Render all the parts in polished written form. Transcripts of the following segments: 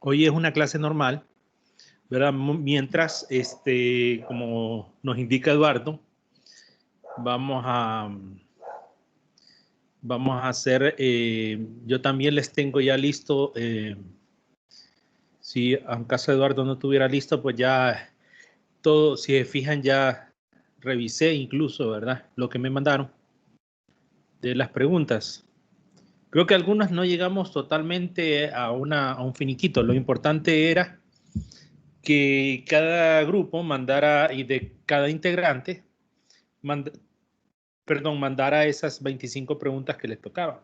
Hoy es una clase normal, ¿verdad? Mientras, como nos indica Eduardo, vamos a hacer, yo también les tengo ya listo, si en caso Eduardo no tuviera listo, pues ya todo, si se fijan, ya revisé incluso, ¿verdad? Lo que me mandaron de las preguntas. Creo que algunas no llegamos totalmente a un finiquito. Lo importante era que cada grupo mandara, y de cada integrante, mandara esas 25 preguntas que les tocaban.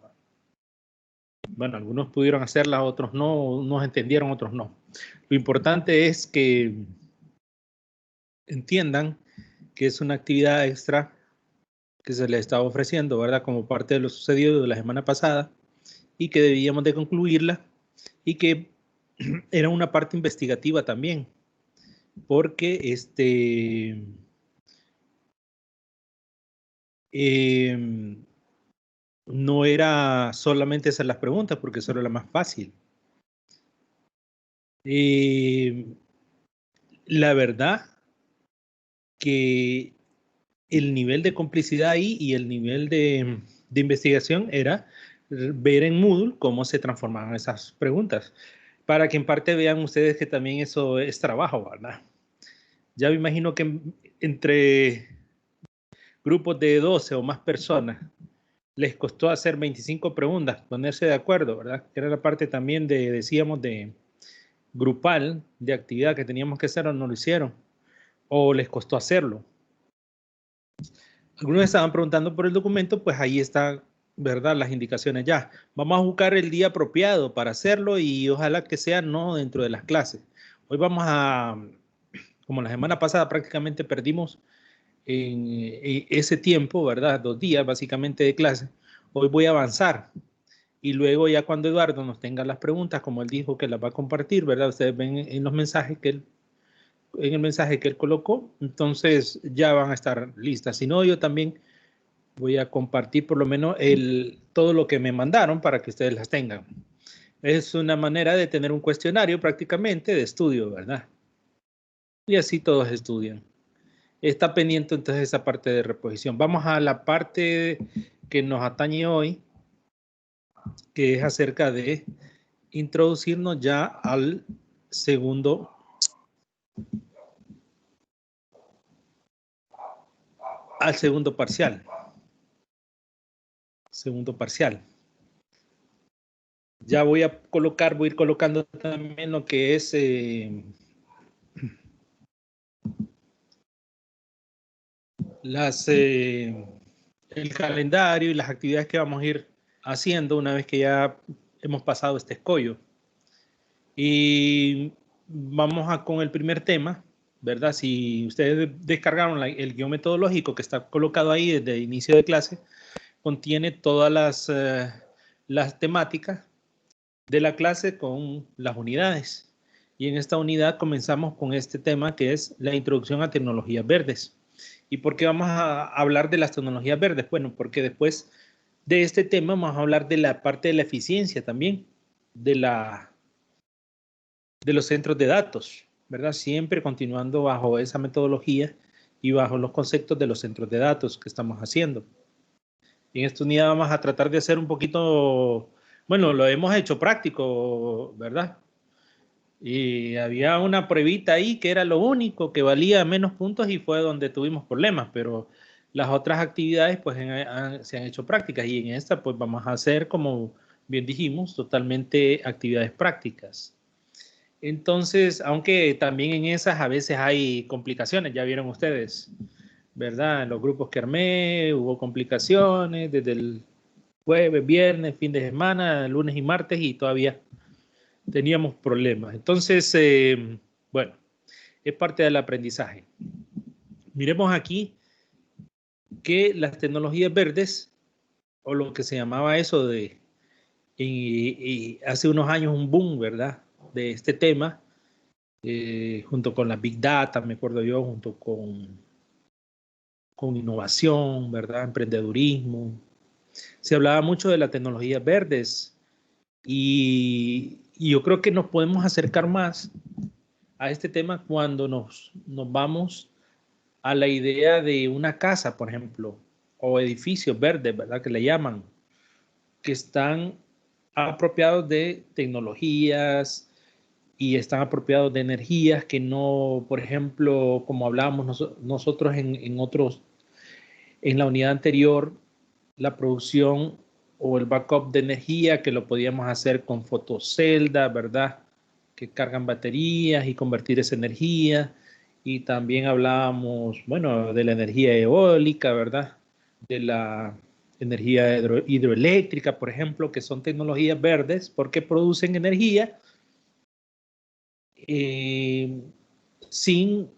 Bueno, algunos pudieron hacerlas, otros no, unos entendieron, otros no. Lo importante es que entiendan que es una actividad extra que se les estaba ofreciendo, ¿verdad? Como parte de lo sucedido de la semana pasada y que debíamos de concluirla y que era una parte investigativa también, porque no era solamente hacer las preguntas, porque eso era la más fácil. La verdad que el nivel de complicidad ahí y el nivel de investigación era ver en Moodle cómo se transformaban esas preguntas, para que en parte vean ustedes que también eso es trabajo, ¿verdad? Ya me imagino que entre grupos de 12 o más personas les costó hacer 25 preguntas, ponerse de acuerdo, ¿verdad? Que era la parte también decíamos, de grupal, de actividad que teníamos que hacer o no lo hicieron, o les costó hacerlo. Algunos estaban preguntando por el documento, pues ahí están, ¿verdad? Las indicaciones ya. Vamos a buscar el día apropiado para hacerlo y ojalá que sea no dentro de las clases. Hoy vamos a, como la semana pasada prácticamente perdimos en ese tiempo, ¿verdad? 2 días básicamente de clase. Hoy voy a avanzar y luego ya cuando Eduardo nos tenga las preguntas, como él dijo que las va a compartir, ¿verdad? Ustedes ven en los mensajes que él, en el mensaje que él colocó, entonces ya van a estar listas. Si no, yo también voy a compartir por lo menos todo lo que me mandaron para que ustedes las tengan. Es una manera de tener un cuestionario prácticamente de estudio, ¿verdad? Y así todos estudian. Está pendiente entonces esa parte de reposición. Vamos a la parte que nos atañe hoy, que es acerca de introducirnos ya al segundo parcial. Segundo parcial. Ya voy a ir colocando también lo que es el calendario y las actividades que vamos a ir haciendo una vez que ya hemos pasado este escollo. Y vamos con el primer tema, ¿verdad? Si ustedes descargaron el guión metodológico que está colocado ahí desde el inicio de clase, contiene todas las temáticas de la clase con las unidades. Y en esta unidad comenzamos con este tema que es la introducción a tecnologías verdes. ¿Y por qué vamos a hablar de las tecnologías verdes? Bueno, porque después de este tema vamos a hablar de la parte de la eficiencia también, de los centros de datos, ¿verdad? Siempre continuando bajo esa metodología y bajo los conceptos de los centros de datos que estamos haciendo. En esta unidad vamos a tratar de hacer un poquito, bueno, lo hemos hecho práctico, ¿verdad? Y había una pruebita ahí que era lo único que valía menos puntos y fue donde tuvimos problemas, pero las otras actividades pues se han hecho prácticas y en esta pues vamos a hacer, como bien dijimos, totalmente actividades prácticas. Entonces, aunque también en esas a veces hay complicaciones, ya vieron ustedes, ¿verdad? En los grupos que armé hubo complicaciones desde el jueves, viernes, fin de semana, lunes y martes y todavía teníamos problemas. Entonces, bueno, es parte del aprendizaje. Miremos aquí que las tecnologías verdes, o lo que se llamaba eso de, y hace unos años un boom, ¿verdad? De este tema, junto con la Big Data, me acuerdo yo, junto con innovación, ¿verdad? Emprendedurismo. Se hablaba mucho de las tecnologías verdes y y yo creo que nos podemos acercar más a este tema cuando nos vamos a la idea de una casa, por ejemplo, o edificios verdes, ¿verdad? Que le llaman, que están apropiados de tecnologías y están apropiados de energías que no, por ejemplo, como hablábamos nosotros en la unidad anterior, la producción o el backup de energía que lo podíamos hacer con fotoceldas, ¿verdad? Que cargan baterías y convertir esa energía. Y también hablábamos, bueno, de la energía eólica, ¿verdad? De la energía hidroeléctrica, por ejemplo, que son tecnologías verdes porque producen energía sin,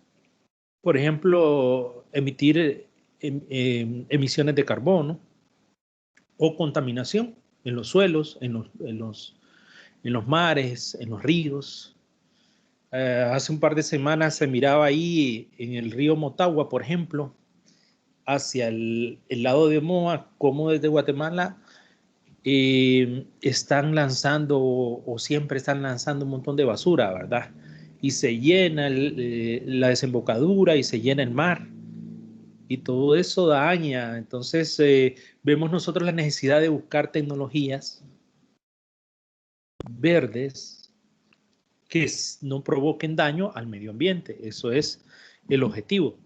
por ejemplo, emitir emisiones de carbono o contaminación en los suelos, en los mares, en los ríos. Hace un par de semanas se miraba ahí en el río Motagua, por ejemplo, hacia el lado de Moa, como desde Guatemala están lanzando o siempre están lanzando un montón de basura, ¿verdad? Y se llena la desembocadura y se llena el mar. Y todo eso daña. Entonces, vemos nosotros la necesidad de buscar tecnologías verdes que no provoquen daño al medio ambiente. Eso es el objetivo.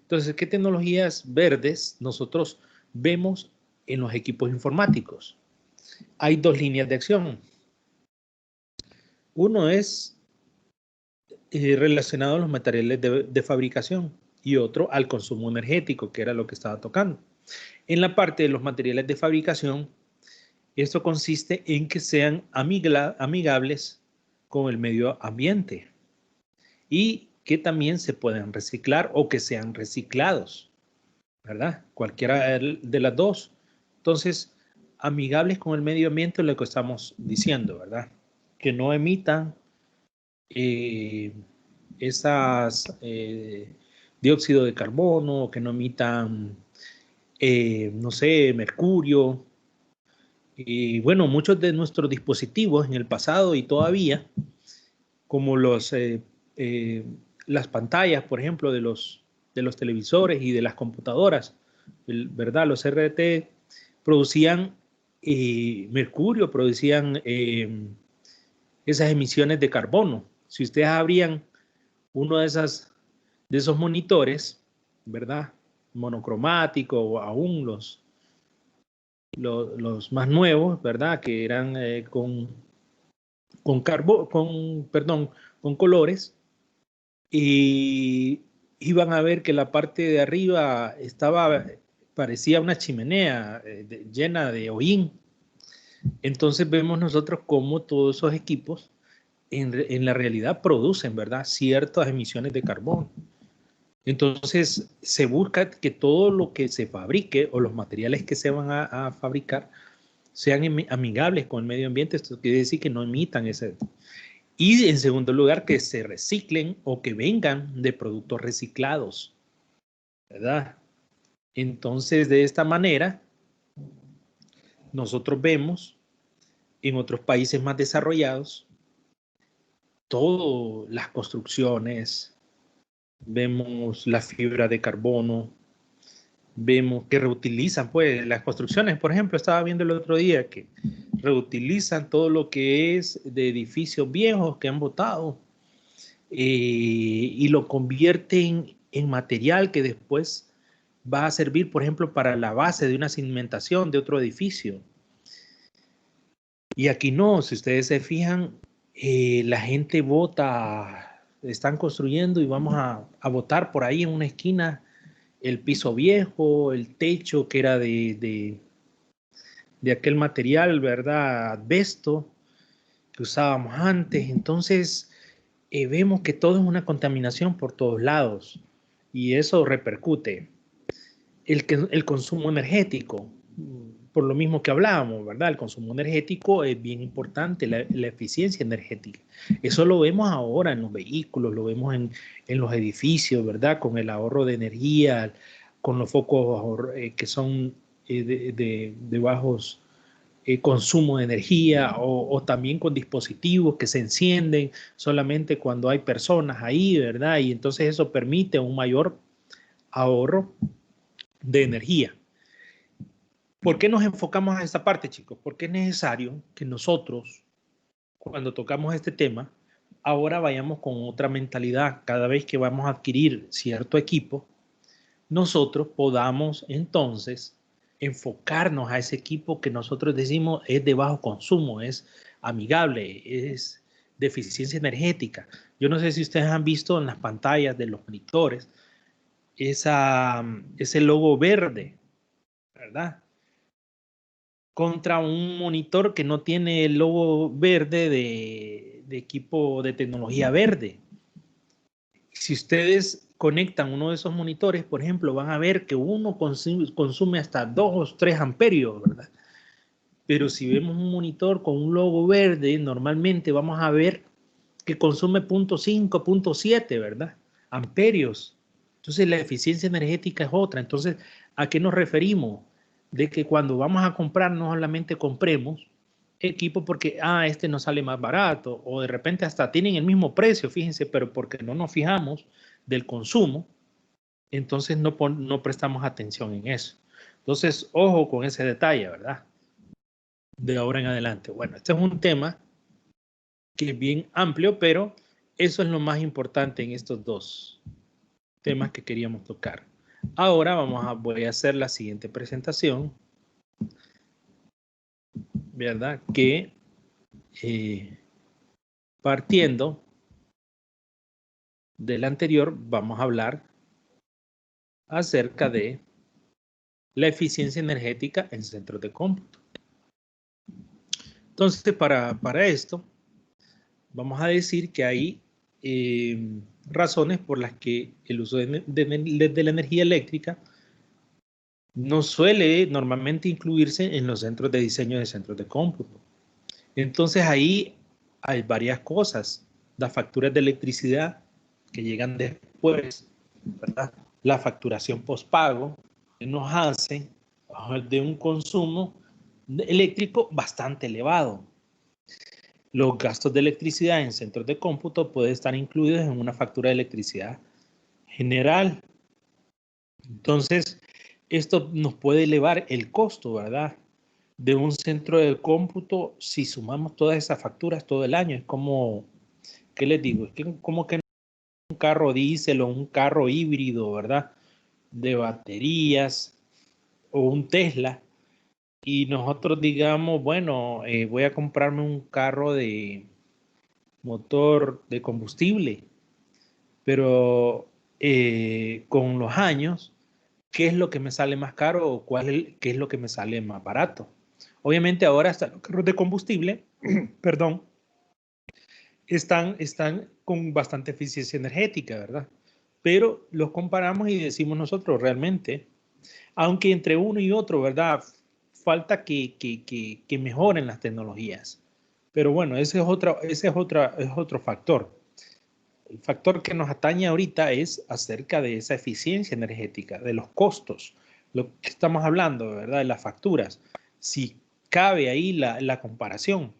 Entonces, ¿qué tecnologías verdes nosotros vemos en los equipos informáticos? Hay dos líneas de acción. Uno es relacionado a los materiales de fabricación y otro al consumo energético, que era lo que estaba tocando. En la parte de los materiales de fabricación, esto consiste en que sean amigables con el medio ambiente y que también se puedan reciclar o que sean reciclados, ¿verdad? Cualquiera de las dos. Entonces, amigables con el medio ambiente es lo que estamos diciendo, ¿verdad? Que no emitan esas dióxido de carbono, que no emitan, no sé, mercurio. Y bueno, muchos de nuestros dispositivos en el pasado y todavía, como las pantallas, por ejemplo, de los televisores y de las computadoras, ¿verdad? Los RT producían mercurio, producían esas emisiones de carbono. Si ustedes abrían uno de esos monitores, ¿verdad? Monocromático o aún los más nuevos, ¿verdad? Que eran con colores, y iban a ver que la parte de arriba parecía una chimenea llena de hollín. Entonces vemos nosotros cómo todos esos equipos en la realidad producen, ¿verdad? Ciertas emisiones de carbono. Entonces se busca que todo lo que se fabrique o los materiales que se van a fabricar sean amigables con el medio ambiente. Esto quiere decir que no emitan ese. Y en segundo lugar, que se reciclen o que vengan de productos reciclados, ¿verdad? Entonces, de esta manera, nosotros vemos en otros países más desarrollados todas las construcciones, vemos la fibra de carbono, vemos que reutilizan, pues, las construcciones. Por ejemplo, estaba viendo el otro día que reutilizan todo lo que es de edificios viejos que han botado y lo convierten en material que después va a servir, por ejemplo, para la base de una cimentación de otro edificio. Y aquí no, si ustedes se fijan, la gente bota, están construyendo y vamos a botar por ahí en una esquina el piso viejo, el techo que era de aquel material, ¿verdad? Asbesto que usábamos antes. Entonces, vemos que todo es una contaminación por todos lados y eso repercute. El consumo energético, por lo mismo que hablábamos, ¿verdad? El consumo energético es bien importante, la eficiencia energética. Eso lo vemos ahora en los vehículos, lo vemos en los edificios, ¿verdad? Con el ahorro de energía, con los focos que son de bajos consumo de energía o también con dispositivos que se encienden solamente cuando hay personas ahí, ¿verdad? Y entonces eso permite un mayor ahorro de energía. ¿Por qué nos enfocamos a esta parte, chicos? Porque es necesario que nosotros, cuando tocamos este tema, ahora vayamos con otra mentalidad. Cada vez que vamos a adquirir cierto equipo, nosotros podamos entonces enfocarnos a ese equipo que nosotros decimos es de bajo consumo, es amigable, es de eficiencia energética. Yo no sé si ustedes han visto en las pantallas de los monitores ese logo verde, ¿verdad? Contra un monitor que no tiene el logo verde de equipo de tecnología verde. Si ustedes conectan uno de esos monitores, por ejemplo, van a ver que uno consume hasta 2 o 3 amperios, ¿verdad? Pero si vemos un monitor con un logo verde, normalmente vamos a ver que consume 0.5, 0.7, ¿verdad? Amperios. Entonces la eficiencia energética es otra. Entonces, ¿a qué nos referimos? De que cuando vamos a comprar, no solamente compremos equipo porque, este nos sale más barato, o de repente hasta tienen el mismo precio, fíjense, pero porque no nos fijamos del consumo, entonces no prestamos atención en eso. Entonces, ojo con ese detalle, ¿verdad? De ahora en adelante. Bueno, este es un tema que es bien amplio, pero eso es lo más importante en estos dos temas que queríamos tocar. Ahora voy a hacer la siguiente presentación, ¿verdad? Que partiendo del anterior, vamos a hablar acerca de la eficiencia energética en centros de cómputo. Entonces, para esto, vamos a decir que hay razones por las que el uso de la energía eléctrica no suele normalmente incluirse en los centros de diseño de centros de cómputo. Entonces ahí hay varias cosas. Las facturas de electricidad que llegan después, ¿verdad? La facturación postpago que nos hace de un consumo eléctrico bastante elevado. Los gastos de electricidad en centros de cómputo pueden estar incluidos en una factura de electricidad general. Entonces, esto nos puede elevar el costo, ¿verdad? De un centro de cómputo si sumamos todas esas facturas todo el año. Es como, ¿qué les digo? Es que como que un carro diésel o un carro híbrido, ¿verdad? De baterías o un Tesla. Y nosotros digamos, bueno, voy a comprarme un carro de motor de combustible, pero con los años, ¿qué es lo que me sale más caro o qué es lo que me sale más barato? Obviamente ahora hasta los carros de combustible, perdón, están con bastante eficiencia energética, ¿verdad? Pero los comparamos y decimos nosotros realmente, aunque entre uno y otro, ¿verdad? Falta que mejoren las tecnologías. Pero bueno, ese es otro factor. El factor que nos atañe ahorita es acerca de esa eficiencia energética, de los costos, lo que estamos hablando, ¿verdad? De las facturas. Si cabe ahí la comparación,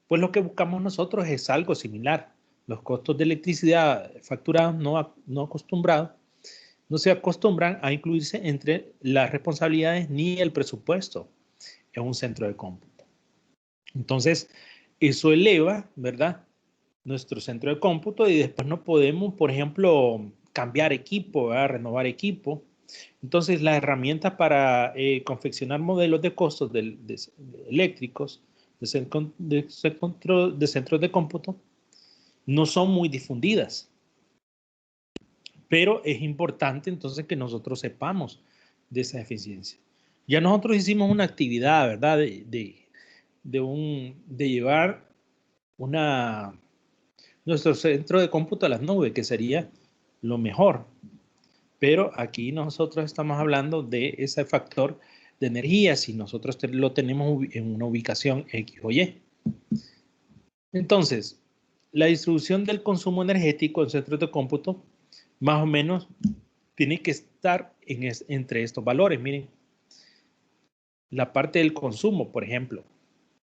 pues lo que buscamos nosotros es algo similar. Los costos de electricidad facturados no acostumbrados no se acostumbran a incluirse entre las responsabilidades ni el presupuesto en un centro de cómputo. Entonces, eso eleva, ¿verdad? Nuestro centro de cómputo y después no podemos, por ejemplo, cambiar equipo, ¿verdad? Renovar equipo. Entonces, las herramientas para confeccionar modelos de costos eléctricos de centros de cómputo no son muy difundidas. Pero es importante entonces que nosotros sepamos de esa eficiencia. Ya nosotros hicimos una actividad, ¿verdad? De llevar nuestro centro de cómputo a las nubes, que sería lo mejor. Pero aquí nosotros estamos hablando de ese factor de energía, si nosotros lo tenemos en una ubicación X o Y. Entonces, la distribución del consumo energético en centros de cómputo, más o menos, tiene que estar entre estos valores. Miren, la parte del consumo, por ejemplo,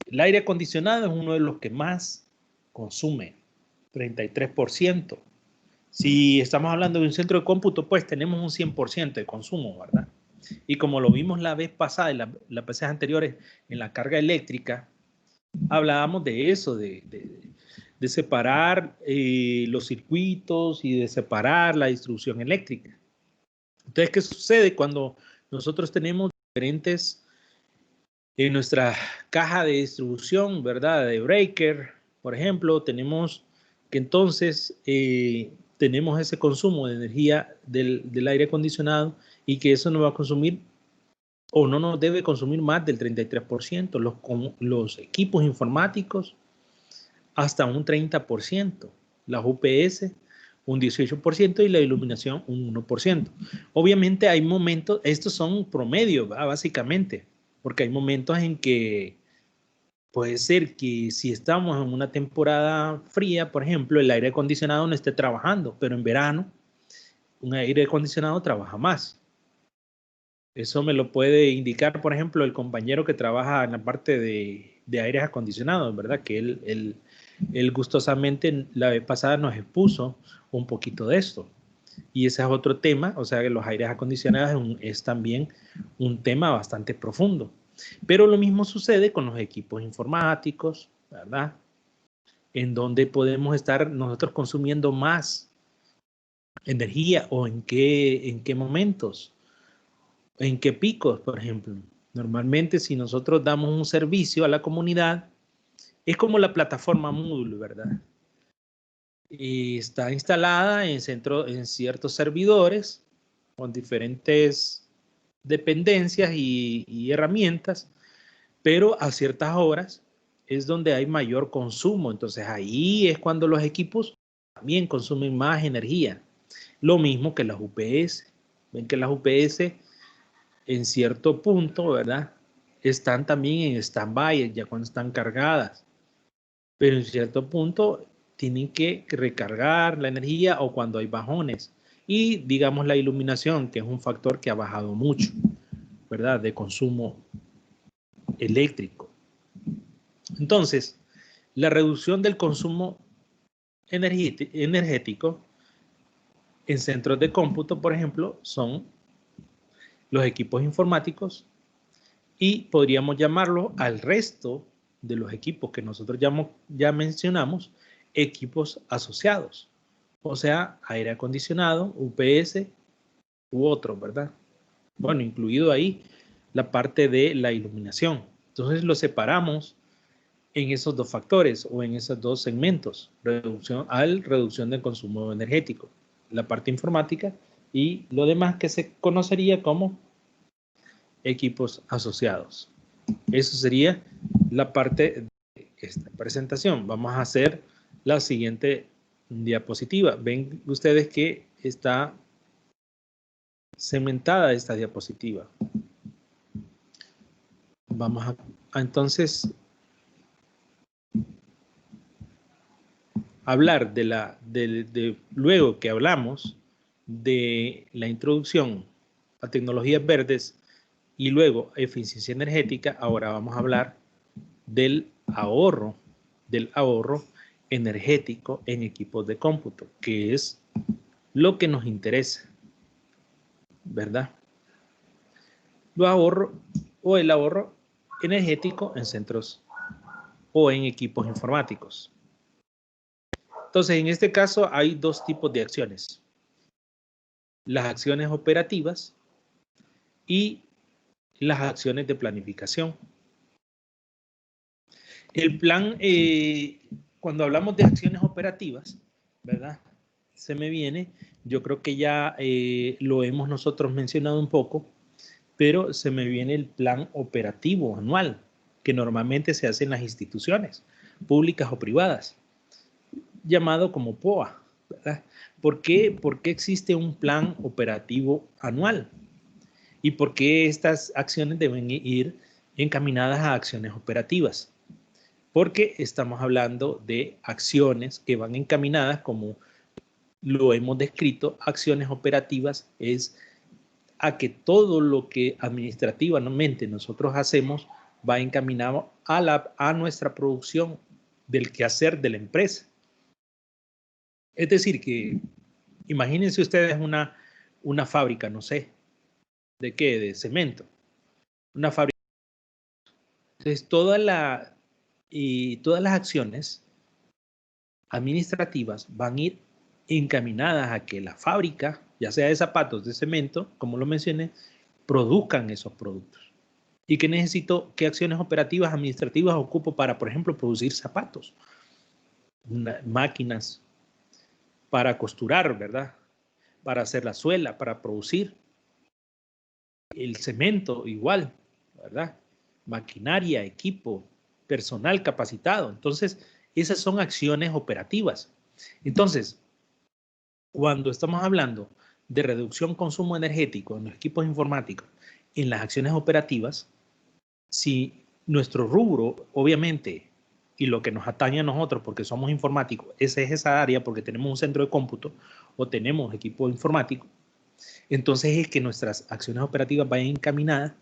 El aire acondicionado es uno de los que más consume, 33%. Si estamos hablando de un centro de cómputo, pues tenemos un 100% de consumo, ¿verdad? Y como lo vimos la vez pasada, en las veces anteriores, en la carga eléctrica, hablábamos de eso, de separar los circuitos y de separar la distribución eléctrica. Entonces, ¿qué sucede cuando nosotros tenemos diferentes en nuestra caja de distribución, ¿verdad? De breaker, por ejemplo, tenemos que entonces tenemos ese consumo de energía del aire acondicionado y que eso nos va a consumir o no nos debe consumir más del 33%, los equipos informáticos hasta un 30%, las UPS un 18% y la iluminación un 1%. Obviamente hay momentos, estos son promedios, básicamente, porque hay momentos en que puede ser que si estamos en una temporada fría, por ejemplo, el aire acondicionado no esté trabajando, pero en verano un aire acondicionado trabaja más. Eso me lo puede indicar, por ejemplo, el compañero que trabaja en la parte de aires acondicionados, ¿verdad? Que él gustosamente la vez pasada nos expuso un poquito de esto. Y ese es otro tema, o sea que los aires acondicionados es también un tema bastante profundo. Pero lo mismo sucede con los equipos informáticos, ¿verdad? En donde podemos estar nosotros consumiendo más energía o en qué momentos. ¿En qué picos, por ejemplo? Normalmente, si nosotros damos un servicio a la comunidad, es como la plataforma Moodle, ¿verdad? Y está instalada en ciertos servidores con diferentes dependencias y herramientas, pero a ciertas horas es donde hay mayor consumo. Entonces ahí es cuando los equipos también consumen más energía. Lo mismo que las UPS. Ven que las UPS en cierto punto, ¿verdad? Están también en stand-by, ya cuando están cargadas. Pero en cierto punto tienen que recargar la energía o cuando hay bajones. Y digamos la iluminación, que es un factor que ha bajado mucho, ¿verdad? De consumo eléctrico. Entonces, la reducción del consumo energético en centros de cómputo, por ejemplo, son los equipos informáticos y podríamos llamarlo al resto de los equipos que nosotros ya mencionamos, equipos asociados, o sea, aire acondicionado, UPS u otros, ¿verdad? Bueno, incluido ahí la parte de la iluminación. Entonces lo separamos en esos dos factores o en esos dos segmentos, reducción del consumo energético, la parte informática y lo demás que se conocería como equipos asociados. Eso sería la parte de esta presentación. Vamos a hacer la siguiente diapositiva. Ven ustedes que está cementada esta diapositiva. Vamos a entonces hablar luego que hablamos de la introducción a tecnologías verdes y luego eficiencia energética. Ahora vamos a hablar del ahorro energético en equipos de cómputo, que es lo que nos interesa, ¿verdad? Lo ahorro o el ahorro energético en centros o en equipos informáticos. Entonces, en este caso hay dos tipos de acciones. Las acciones operativas y las acciones de planificación. El plan, cuando hablamos de acciones operativas, ¿verdad? Se me viene, yo creo que ya lo hemos nosotros mencionado un poco, pero se me viene el plan operativo anual, que normalmente se hace en las instituciones públicas o privadas, llamado como POA, ¿verdad? ¿Por qué existe un plan operativo anual? ¿Y por qué estas acciones deben ir encaminadas a acciones operativas? Porque estamos hablando de acciones que van encaminadas, como lo hemos descrito, acciones operativas es a que todo lo que administrativamente nosotros hacemos va encaminado a nuestra producción del quehacer de la empresa. Es decir, que imagínense ustedes una fábrica, no sé, ¿de qué? De cemento. Una fábrica. Entonces, todas las acciones administrativas van a ir encaminadas a que la fábrica, ya sea de zapatos, de cemento, como lo mencioné, produzcan esos productos. ¿Y qué necesito? ¿Qué acciones operativas administrativas ocupo para, por ejemplo, producir zapatos? Máquinas para costurar, ¿verdad? Para hacer la suela, para producir. El cemento igual, ¿verdad? Maquinaria, equipo, personal capacitado. Entonces, esas son acciones operativas. Entonces, cuando estamos hablando de reducción consumo energético en los equipos informáticos, en las acciones operativas, si nuestro rubro, obviamente, y lo que nos atañe a nosotros, porque somos informáticos, esa es esa área, porque tenemos un centro de cómputo o tenemos equipo informático, entonces es que nuestras acciones operativas vayan encaminadas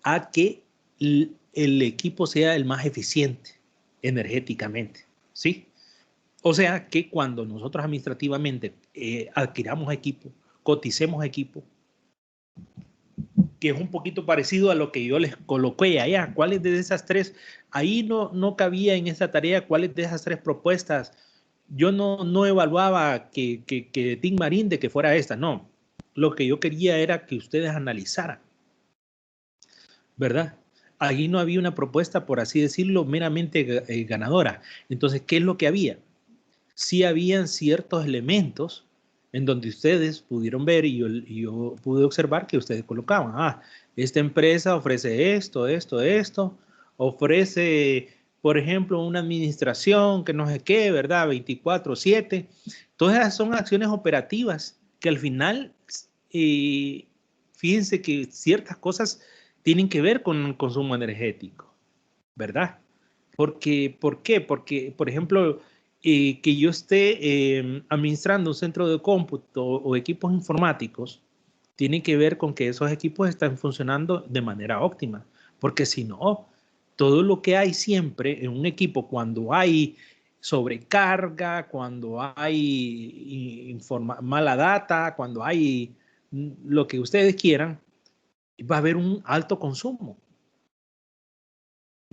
a que el equipo sea el más eficiente energéticamente, ¿sí? O sea que cuando nosotros administrativamente adquiramos equipo, coticemos equipo, que es un poquito parecido a lo que yo les coloqué allá. ¿Cuáles de esas tres? Ahí no cabía en esta tarea cuáles de esas tres propuestas. Yo no evaluaba que Tim Marín de que fuera esta, no. Lo que yo quería era que ustedes analizaran, ¿verdad? Allí no había una propuesta, por así decirlo, meramente ganadora. Entonces, ¿qué es lo que había? Sí habían ciertos elementos en donde ustedes pudieron ver y yo pude observar que ustedes colocaban, esta empresa ofrece esto, ofrece, por ejemplo, una administración que no sé qué, ¿verdad? 24/7. Todas esas son acciones operativas que al final, fíjense que ciertas cosas tienen que ver con el consumo energético, ¿verdad? ¿Por qué? Porque, por ejemplo, que yo esté administrando un centro de cómputo o equipos informáticos, tiene que ver con que esos equipos están funcionando de manera óptima. Porque si no, todo lo que hay siempre en un equipo, cuando hay sobrecarga, cuando hay mala data, cuando hay lo que ustedes quieran, va a haber un alto consumo.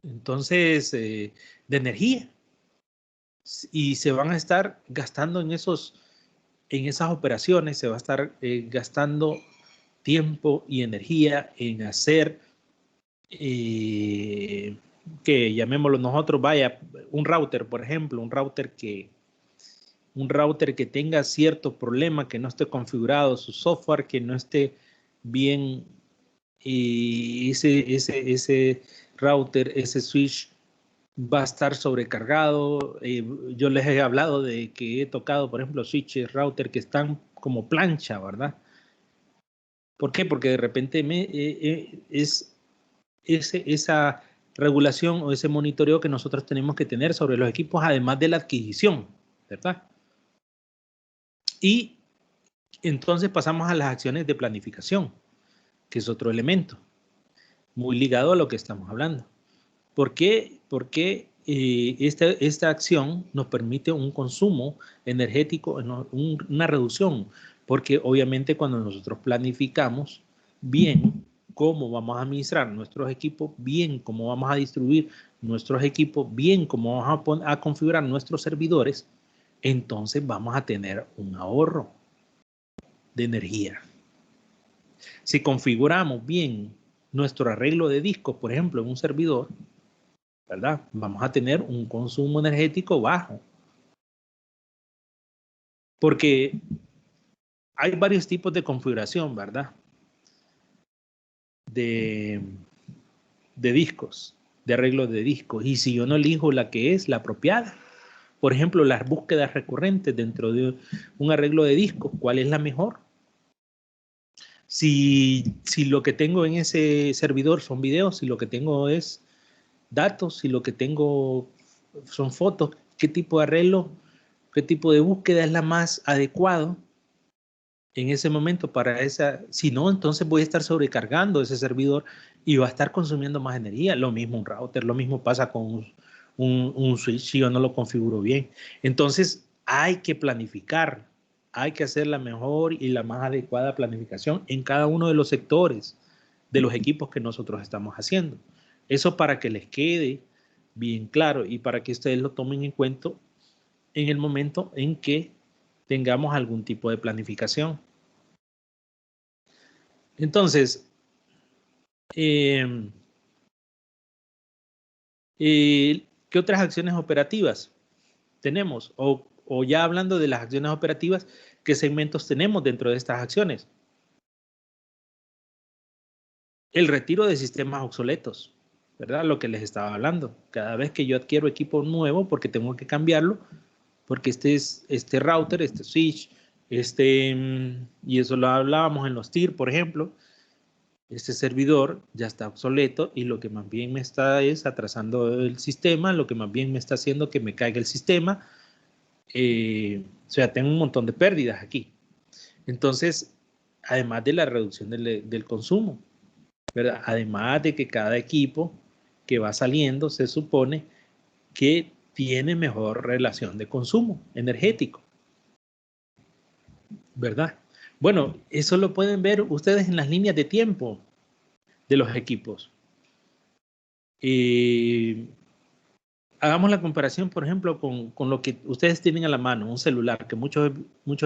Entonces, de energía. Y se van a estar gastando en esas operaciones, se va a estar gastando tiempo y energía en hacer que llamémoslo nosotros, vaya, un router, por ejemplo, un router que tenga cierto problema, que no esté configurado su software, que no esté bien, y ese router, ese switch va a estar sobrecargado. Yo les he hablado de que he tocado, por ejemplo, switches, router que están como plancha, ¿verdad? ¿Por qué? Porque de repente es esa regulación o ese monitoreo que nosotros tenemos que tener sobre los equipos, además de la adquisición, ¿verdad? Y entonces pasamos a las acciones de planificación, que es otro elemento muy ligado a lo que estamos hablando. ¿Por qué? Porque esta acción nos permite un consumo energético, una reducción, porque obviamente cuando nosotros planificamos bien cómo vamos a administrar nuestros equipos, bien cómo vamos a distribuir nuestros equipos, bien cómo vamos a configurar nuestros servidores, entonces vamos a tener un ahorro de energía. Si configuramos bien nuestro arreglo de discos, por ejemplo, en un servidor, ¿verdad? Vamos a tener un consumo energético bajo. Porque hay varios tipos de configuración, ¿verdad? De discos, de arreglos de discos. Y si yo no elijo la que es la apropiada, por ejemplo, las búsquedas recurrentes dentro de un arreglo de discos, ¿cuál es la mejor? Si lo que tengo en ese servidor son videos, si lo que tengo es datos, si lo que tengo son fotos, ¿qué tipo de arreglo, qué tipo de búsqueda es la más adecuada en ese momento para esa, si no, entonces voy a estar sobrecargando ese servidor y va a estar consumiendo más energía. Lo mismo un router, lo mismo pasa con un switch si yo no lo configuro bien. Entonces hay que planificar, hay que hacer la mejor y la más adecuada planificación en cada uno de los sectores de los equipos que nosotros estamos haciendo. Eso para que les quede bien claro y para que ustedes lo tomen en cuenta en el momento en que tengamos algún tipo de planificación. Entonces, ¿qué otras acciones operativas tenemos? O ya hablando de las acciones operativas, ¿qué segmentos tenemos dentro de estas acciones? El retiro de sistemas obsoletos, ¿verdad? Lo que les estaba hablando. Cada vez que yo adquiero equipo nuevo, porque tengo que cambiarlo, porque este router, este switch, y eso lo hablábamos en los TIR, por ejemplo, este servidor ya está obsoleto y lo que más bien me está es atrasando el sistema, lo que más bien me está haciendo que me caiga el sistema. O sea, tengo un montón de pérdidas aquí. Entonces, además de la reducción del consumo, ¿verdad? Además de que cada equipo que va saliendo se supone que tiene mejor relación de consumo energético, ¿verdad? Bueno, eso lo pueden ver ustedes en las líneas de tiempo de los equipos. Hagamos la comparación, por ejemplo, con lo que ustedes tienen a la mano, un celular, que muchos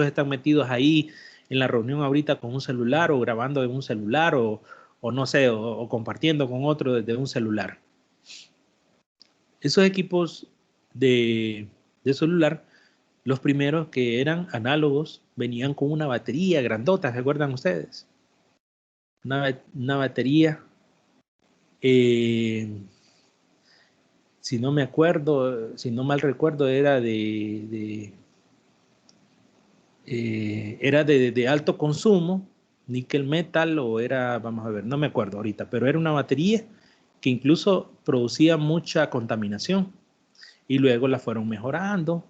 están metidos ahí en la reunión ahorita con un celular o grabando en un celular o no sé, o compartiendo con otro desde un celular. Esos equipos de celular, los primeros que eran análogos, venían con una batería grandota, ¿se acuerdan ustedes? Una batería, si no me acuerdo, si no mal recuerdo, era de alto consumo, níquel metal, o era, vamos a ver, no me acuerdo ahorita, pero era una batería que incluso producía mucha contaminación y luego la fueron mejorando.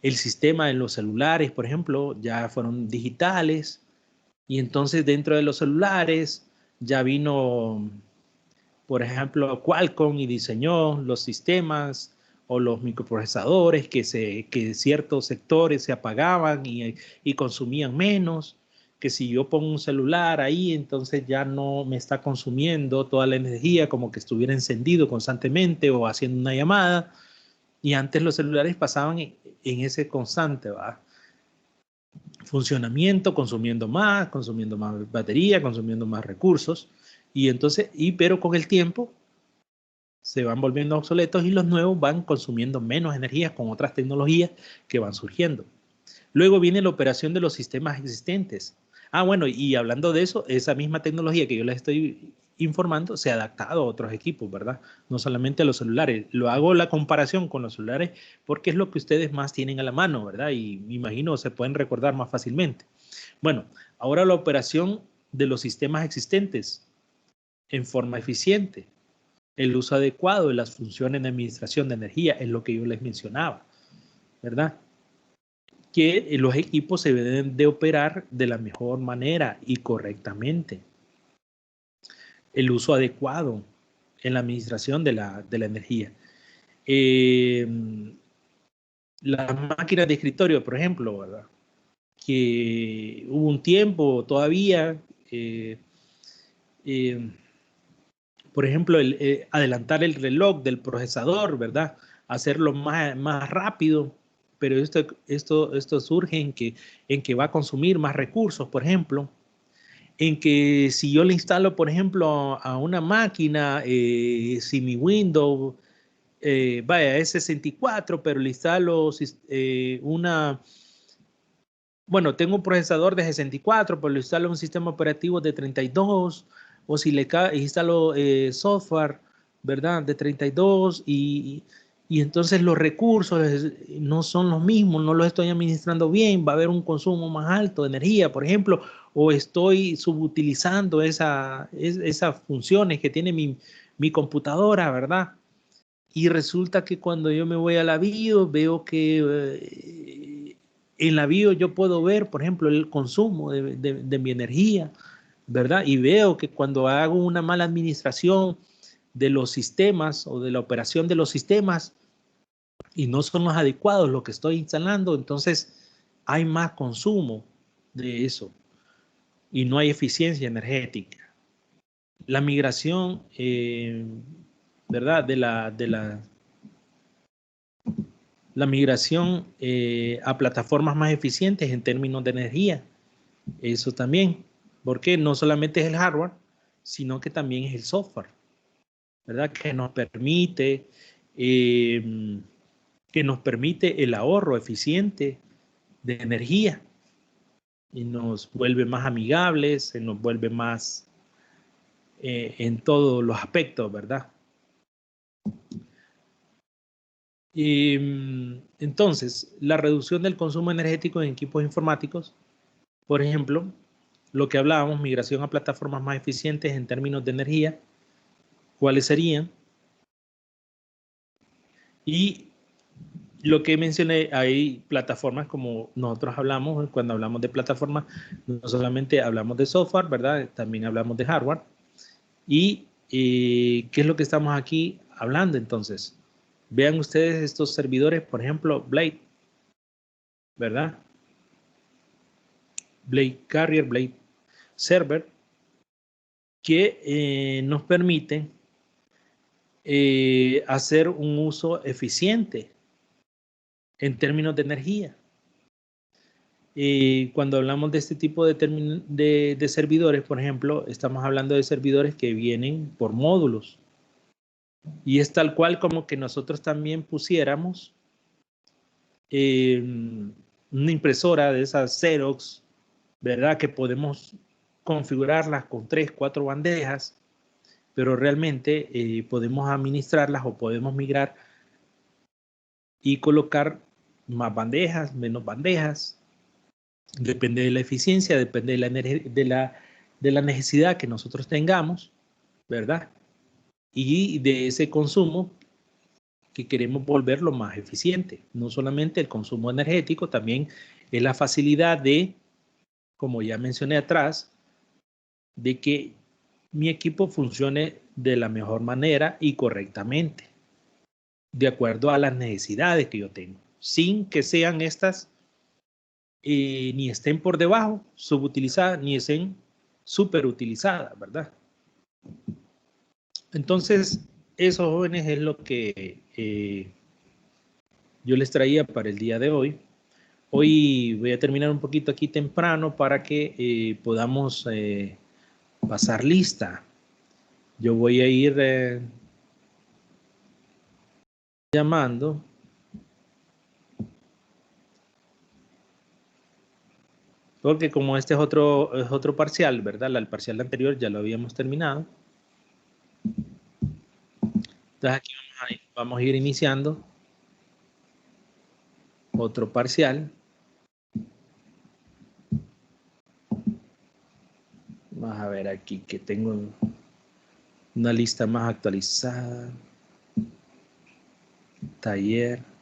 El sistema en los celulares, por ejemplo, ya fueron digitales y entonces dentro de los celulares ya vino, por ejemplo, Qualcomm y diseñó los sistemas o los microprocesadores que ciertos sectores se apagaban y consumían menos, que si yo pongo un celular ahí, entonces ya no me está consumiendo toda la energía como que estuviera encendido constantemente o haciendo una llamada. Y antes los celulares pasaban en ese constante, ¿va? Funcionamiento, consumiendo más batería, consumiendo más recursos. Y entonces, pero con el tiempo se van volviendo obsoletos y los nuevos van consumiendo menos energía con otras tecnologías que van surgiendo. Luego viene la operación de los sistemas existentes. Bueno, y hablando de eso, esa misma tecnología que yo les estoy informando se ha adaptado a otros equipos, ¿verdad? No solamente a los celulares. Lo hago la comparación con los celulares porque es lo que ustedes más tienen a la mano, ¿verdad? Y me imagino se pueden recordar más fácilmente. Bueno, ahora la operación de los sistemas existentes en forma eficiente. El uso adecuado de las funciones de administración de energía es lo que yo les mencionaba, ¿verdad? Que los equipos se deben de operar de la mejor manera y correctamente. El uso adecuado en la administración de la energía. Las máquinas de escritorio, por ejemplo, ¿verdad? Que hubo un tiempo todavía, por ejemplo, adelantar el reloj del procesador, ¿verdad? Hacerlo más rápido, pero esto surge en que va a consumir más recursos, por ejemplo, en que si yo le instalo, por ejemplo, a una máquina, si mi Windows, vaya, es 64, pero le instalo bueno, tengo un procesador de 64, pero le instalo un sistema operativo de 32, o si le instalo software, ¿verdad? De 32 y entonces los recursos no son los mismos, no los estoy administrando bien, va a haber un consumo más alto de energía, por ejemplo, o estoy subutilizando esas funciones que tiene mi computadora, ¿verdad? Y resulta que cuando yo me voy a la BIOS veo que En la bio yo puedo ver, por ejemplo, el consumo de mi energía, ¿verdad? Y veo que cuando hago una mala administración de los sistemas o de la operación de los sistemas y no son los adecuados lo que estoy instalando, entonces hay más consumo de eso y no hay eficiencia energética. La migración, ¿verdad? La migración a plataformas más eficientes en términos de energía. Eso también, porque no solamente es el hardware, sino que también es el software, ¿verdad? Eh, que nos permite el ahorro eficiente de energía y nos vuelve más amigables, se nos vuelve más en todos los aspectos, ¿verdad? Y entonces, la reducción del consumo energético en equipos informáticos, por ejemplo, lo que hablábamos, migración a plataformas más eficientes en términos de energía, ¿cuáles serían? Y lo que mencioné, hay plataformas como nosotros hablamos, cuando hablamos de plataformas, no solamente hablamos de software, ¿verdad? También hablamos de hardware. ¿Y qué es lo que estamos aquí hablando entonces? Vean ustedes estos servidores, por ejemplo, Blade, ¿verdad? Blade Carrier, Blade Server, que nos permiten hacer un uso eficiente en términos de energía. Cuando hablamos de este tipo de servidores, por ejemplo, estamos hablando de servidores que vienen por módulos. Y es tal cual como que nosotros también pusiéramos una impresora de esas Xerox, ¿verdad? Que podemos configurarlas con 3, 4 bandejas, pero realmente podemos administrarlas o podemos migrar y colocar más bandejas, menos bandejas. Depende de la eficiencia, depende de la necesidad que nosotros tengamos, ¿verdad? Y de ese consumo que queremos volverlo más eficiente. No solamente el consumo energético, también es la facilidad de, como ya mencioné atrás, de que mi equipo funcione de la mejor manera y correctamente, de acuerdo a las necesidades que yo tengo, sin que sean estas ni estén por debajo, subutilizadas, ni estén superutilizadas, ¿verdad? Entonces, eso, jóvenes, es lo que yo les traía para el día de hoy. Hoy voy a terminar un poquito aquí temprano para que podamos pasar lista. Yo voy a ir llamando. Porque como este es otro parcial, ¿verdad? El parcial anterior ya lo habíamos terminado. Entonces aquí vamos a ir iniciando otro parcial. Vamos a ver aquí que tengo una lista más actualizada. Taller.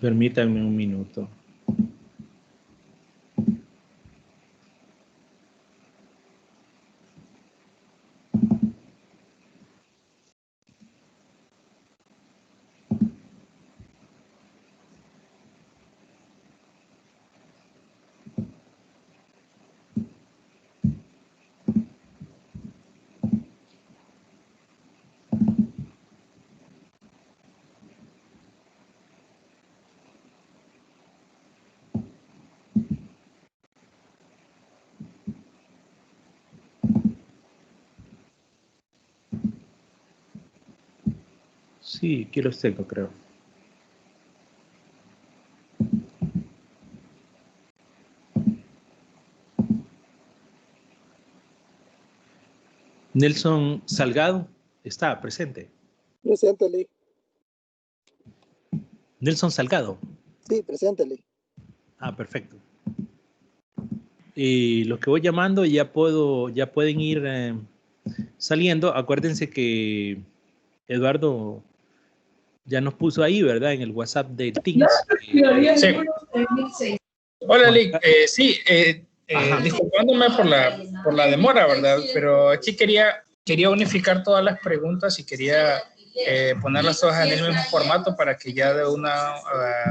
Permítanme un minuto. Sí, aquí los tengo, creo. Nelson Salgado está presente. Presente, Lee. Nelson Salgado. Sí, presente, Lee. Ah, perfecto. Y los que voy llamando ya pueden ir saliendo. Acuérdense que Eduardo ya nos puso ahí, ¿verdad? En el WhatsApp de Teams. Sí. Hola, Lick. Sí, disculpándome por la demora, ¿verdad? Pero sí quería unificar todas las preguntas y quería ponerlas todas en el mismo formato para que ya de una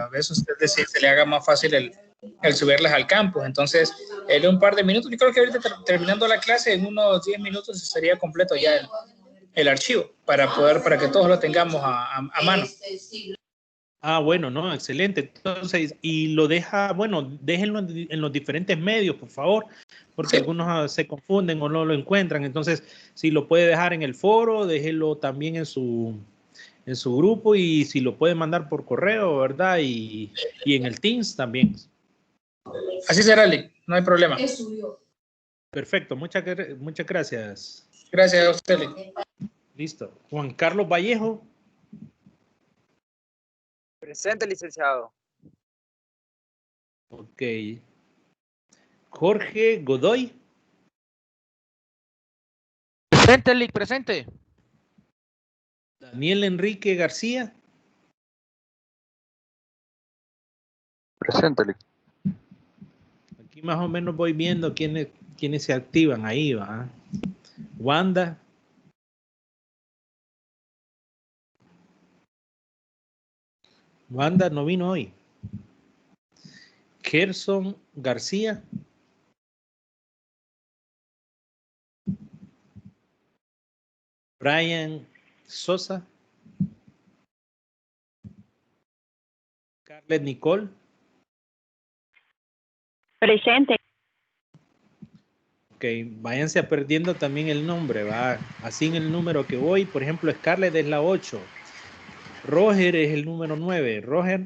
vez usted se le haga más fácil el subirlas al campus. Entonces, en un par de minutos, yo creo que ahorita terminando la clase, en unos 10 minutos estaría completo ya el archivo para que todos lo tengamos a mano. Ah, bueno, no, excelente. Entonces, y lo deja, bueno, déjenlo en los diferentes medios, por favor, porque Sí. algunos se confunden o no lo encuentran. Entonces, si lo puede dejar en el foro, déjelo también en su grupo, y si lo puede mandar por correo, ¿verdad? Y en el Teams también. Así será, Lick, no hay problema. Perfecto, muchas gracias. Gracias a usted, Lick. Listo. Juan Carlos Vallejo. Presente, licenciado. Ok. Jorge Godoy. Presente, Lick, presente. Daniel Enrique García. Presente, Lick. Aquí más o menos voy viendo quiénes se activan ahí, ¿va? Wanda. Wanda no vino hoy. Gerson García. Brian Sosa. Scarlett Nicole. Presente. Ok, váyanse perdiendo también el nombre, va. Así en el número que voy, por ejemplo, Scarlett es la 8. Roger es el número 9. Roger.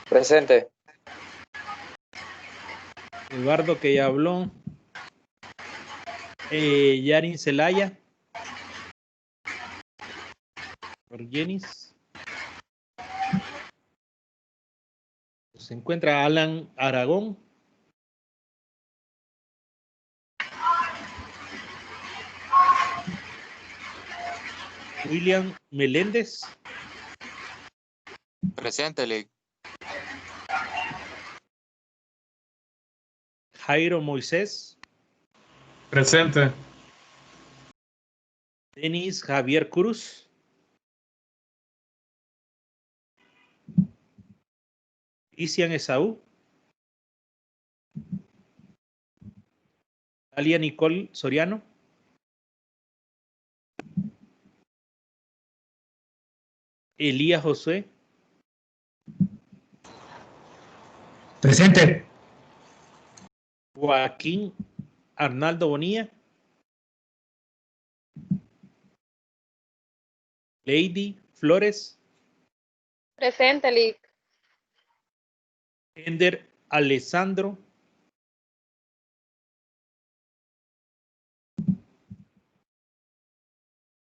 Presente. Eduardo, que ya habló. Yarin Celaya. Orgenis. Se encuentra Alan Aragón. William Meléndez. Presente, Lick. Jairo Moisés. Presente. Denis Javier Cruz. Cristian Esaú. Alia Nicole Soriano. Elías Josué. Presente. Joaquín Arnaldo Bonilla. Lady Flores. Presente, Lick. Ender Alessandro.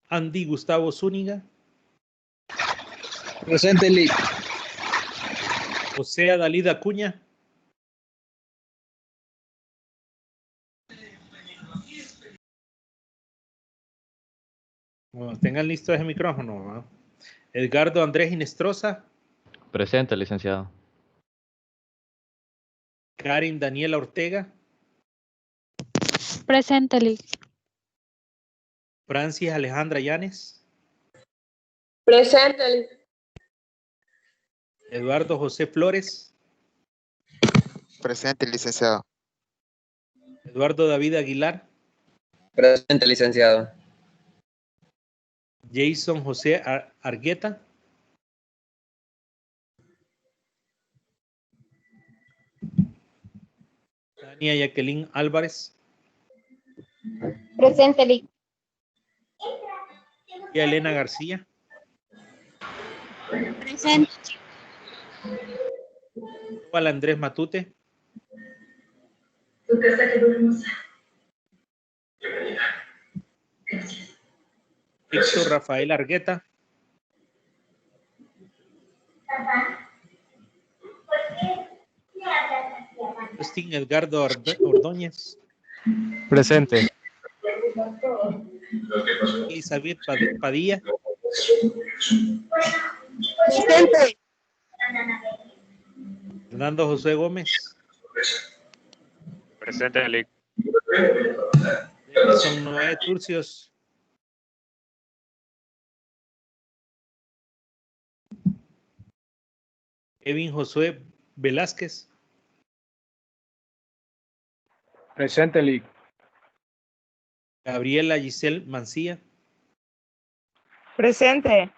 Andy Gustavo Zúñiga. Presente, Lick. José Adalid Acuña. Bueno, tengan listo ese micrófono, ¿no? Edgardo Andrés Inestrosa. Presente, licenciado. Karin Daniela Ortega. Presente, Lick. Francis Alejandra Llanes. Presente, Lick. Eduardo José Flores. Presente, licenciado. Eduardo David Aguilar. Presente, licenciado. Jason José Argueta. Tania Jacqueline Álvarez. Presente, Lick. Y Elena García. Presente. Andrés Matute. Víctor Rafael Argueta. Justin Edgardo Ordóñez. Presente. Elizabeth Padilla. Presente. Fernando José Gómez. Presente, Lic. Son Noé Turcios. Kevin Josué Velázquez. Presente, Lic. Gabriela Giselle Mancía. Presente.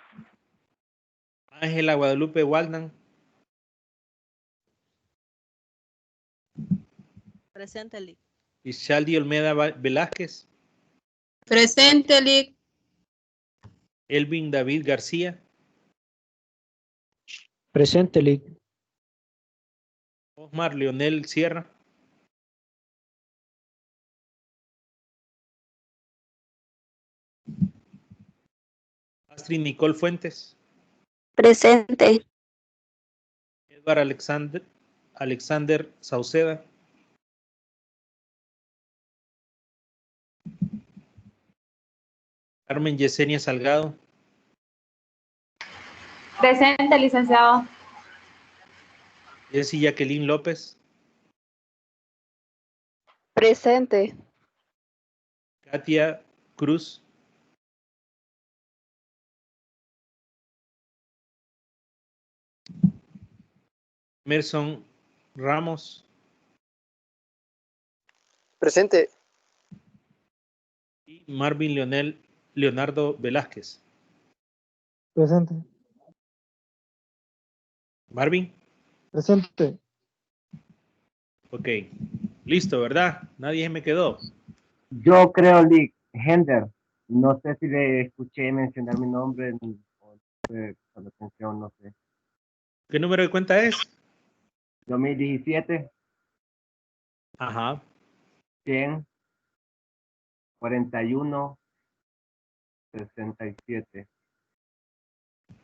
Ángela Guadalupe Waldan. Presente, Lic. Ishaldi Olmeda Velázquez. Presente, Lic. Elvin David García. Presente, Lic. Osmar Leonel Sierra. Astrid Nicole Fuentes. Presente. Edward Alexander Sauceda. Carmen Yesenia Salgado. Presente, licenciado. Jessy Jacqueline López. Presente. Katia Cruz. Emerson Ramos. Presente. Y Marvin Leonardo Velázquez. Presente. Marvin. Presente. Ok. Listo, ¿verdad? Nadie me quedó. Yo creo, Lic, Hender. No sé si le escuché mencionar mi nombre o con atención, no sé. ¿Qué número de cuenta es? 2017, Ajá. 100, 41, 67.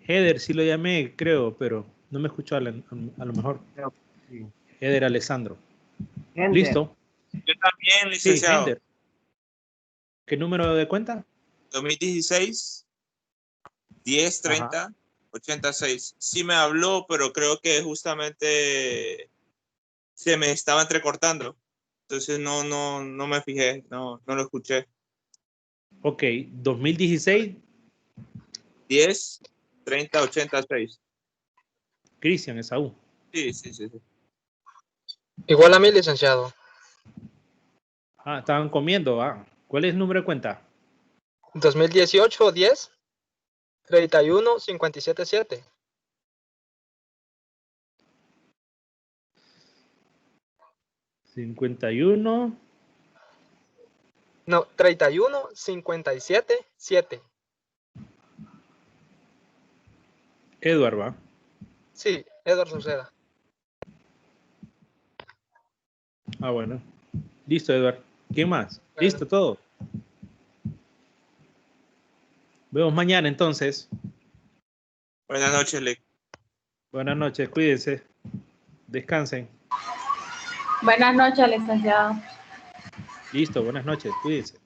Heder, sí lo llamé, creo, pero no me escuchó a lo mejor. Creo que sí. Heder Alessandro. Hender. Listo. Yo también, Sí, licenciado. Heder. ¿Qué número de cuenta? 2016, 10, 30, Ajá. 86. Sí me habló, pero creo que justamente se me estaba entrecortando. Entonces no me fijé, no lo escuché. Ok, 2016. 10, 30, 86. Cristian Esaú. Sí. Igual a mí, licenciado. Ah, estaban comiendo. ¿Cuál es el número de cuenta? 2018, 10, 31, 57, 7. $51. No, 31, 57, 7. Edward, ¿va? Sí, Edward Sauceda. Bueno. Listo, Edward. ¿Quién más? Bueno. Listo, todo. Vemos mañana, entonces. Buenas noches, Lic. Buenas noches, cuídense. Descansen. Buenas noches, licenciado. Listo, buenas noches, cuídense.